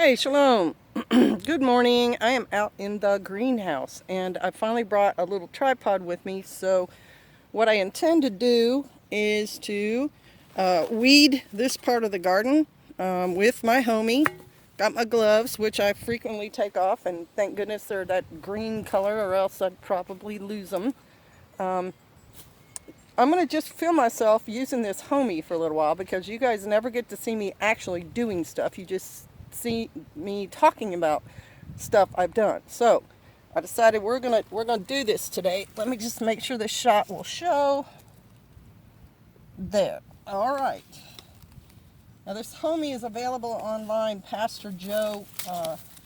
Hey, shalom. Good morning. I am out in the greenhouse and I finally brought a little tripod with me. So what I intend to do is to weed this part of the garden with my homie. Got my gloves, which I frequently take off, and thank goodness they're that green color or else I'd probably lose them. I'm going to just film myself using this homie for a little while because you guys never get to see me actually doing stuff. You just see me talking about stuff I've done. So I decided we're gonna do this today. Let me just make sure this shot will show. There. All right. Now this homie is available online. Pastor Joe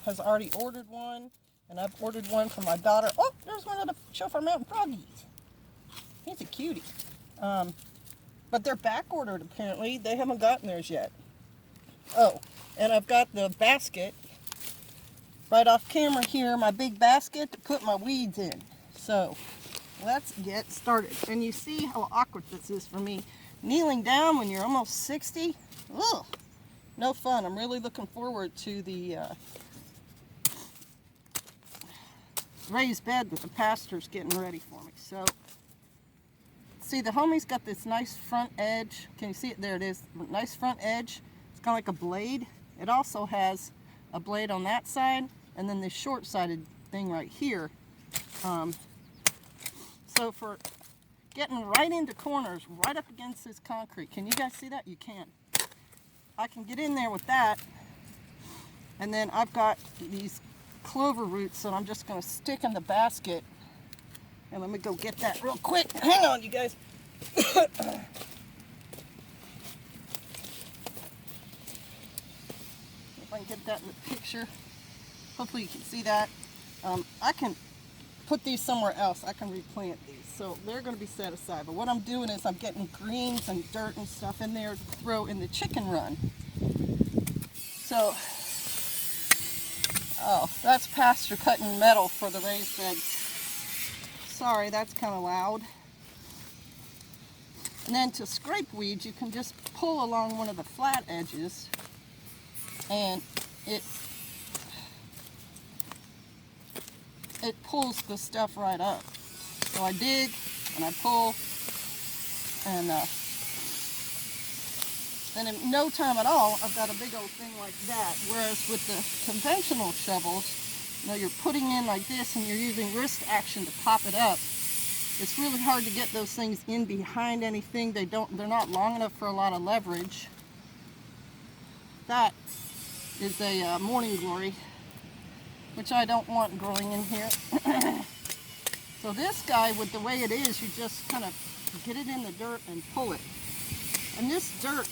has already ordered one, and I've ordered one for my daughter. Oh, there's one of the Chauffeur Mountain Froggies. He's a cutie. But they're back ordered apparently. They haven't gotten theirs yet. Oh, and I've got the basket right off camera here, my big basket to put my weeds in. So let's get started. And you see how awkward this is for me. Kneeling down when you're almost 60, ugh, no fun. I'm really looking forward to the raised bed that the pastor's getting ready for me. So see, the homie's got this nice front edge. Can you see it? There it is. Nice front edge. It's kind of like a blade. It also has a blade on that side and then this short-sided thing right here. So for getting right into corners, right up against this concrete. Can you guys see that? You can. I can get in there with that. And then I've got these clover roots that I'm just going to stick in the basket. And let me go get that real quick. Hang on, you guys. If I can get that in the picture. Hopefully you can see that. I can put these somewhere else. I can replant these. So they're going to be set aside. But what I'm doing is I'm getting greens and dirt and stuff in there to throw in the chicken run. So, oh, that's Pastor cutting metal for the raised beds. Sorry, that's kind of loud. And then to scrape weeds, you can just pull along one of the flat edges and it pulls the stuff right up. So I dig and I pull, and then in no time at all, I've got a big old thing like that. Whereas with the conventional shovels, you know, you're putting in like this and you're using wrist action to pop it up. It's really hard to get those things in behind anything. They're not long enough for a lot of leverage. That is a morning glory, which I don't want growing in here. So this guy, with the way it is, you just kind of get it in the dirt and pull it. And this dirt,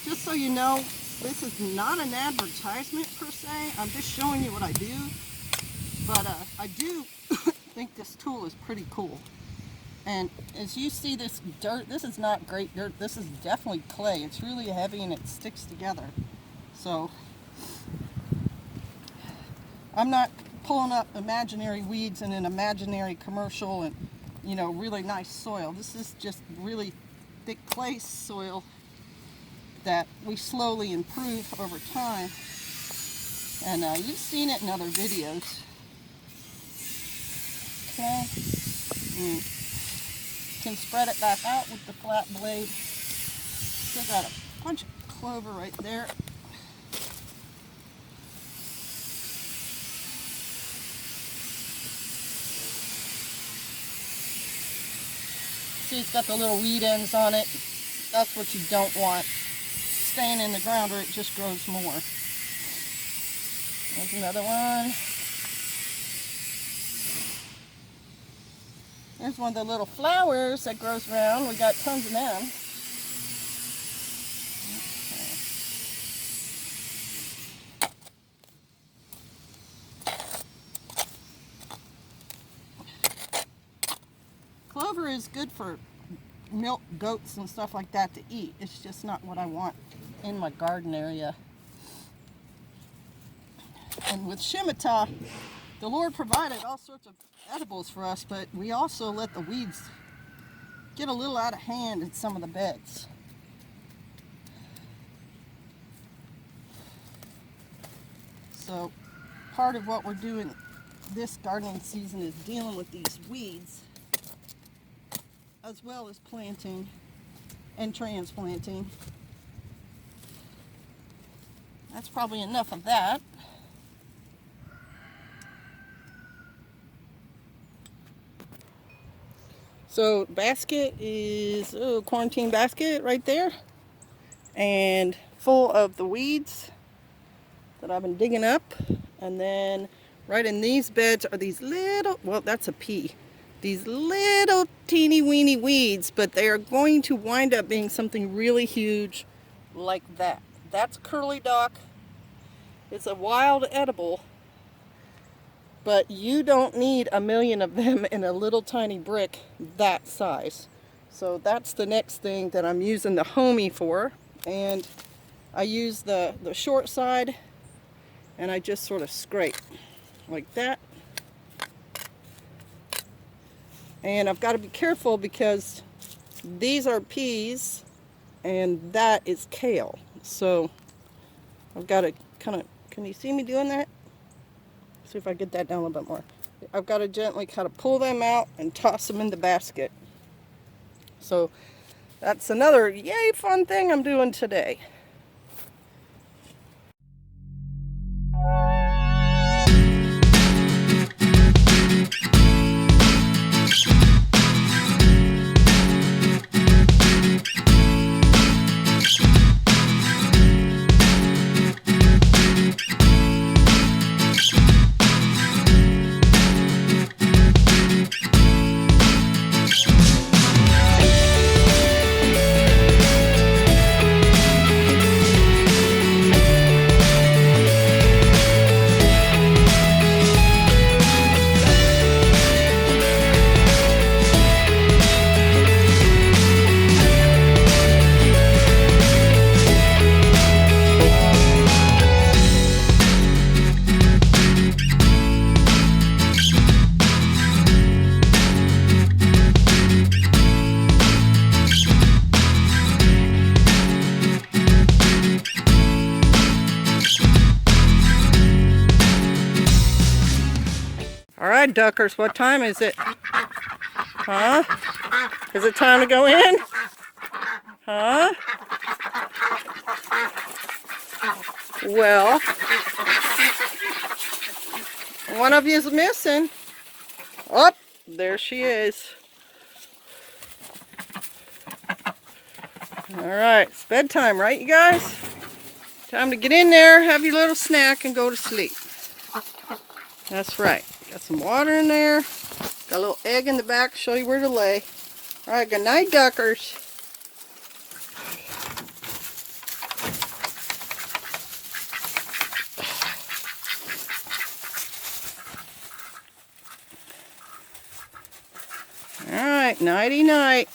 just so you know, this is not an advertisement per se. I'm just showing you what I do. But I do think this tool is pretty cool. And as you see this dirt, this is not great dirt. This is definitely clay. It's really heavy and it sticks together. So I'm not pulling up imaginary weeds in an imaginary commercial and, you know, really nice soil. This is just really thick clay soil that we slowly improve over time. And you've seen it in other videos. Okay. Can spread it back out with the flat blade. Still got a bunch of clover right there. See, it's got the little weed ends on it. That's what you don't want staying in the ground, or it just grows more. There's another one. There's one of the little flowers that grows around. We got tons of them. Clover is good for milk goats and stuff like that to eat. It's just not what I want in my garden area. And with Shemitah, the Lord provided all sorts of edibles for us, but we also let the weeds get a little out of hand in some of the beds. So part of what we're doing this gardening season is dealing with these weeds, as well as planting and transplanting. That's probably enough of that. So basket is quarantine basket right there, and full of the weeds that I've been digging up. And then right in these beds are these little, well, that's a pea, these little teeny weeny weeds, but they are going to wind up being something really huge like that. That's curly dock. It's a wild edible, but you don't need a million of them in a little tiny brick that size. So that's the next thing that I'm using the homie for. And I use the short side, and I just sort of scrape like that. And I've got to be careful because these are peas and that is kale. So I've got to kind of, can you see me doing that? See if I get that down a little bit more. I've got to gently kind of pull them out and toss them in the basket. So that's another yay fun thing I'm doing today. All right, duckers, what time is it? Huh? Is it time to go in? Huh? Well, one of you's missing. Oh, there she is. All right, it's bedtime, right, you guys? Time to get in there, have your little snack, and go to sleep. That's right. Got some water in there. Got a little egg in the back, show you where to lay. All right, good night, duckers. All right, nighty night.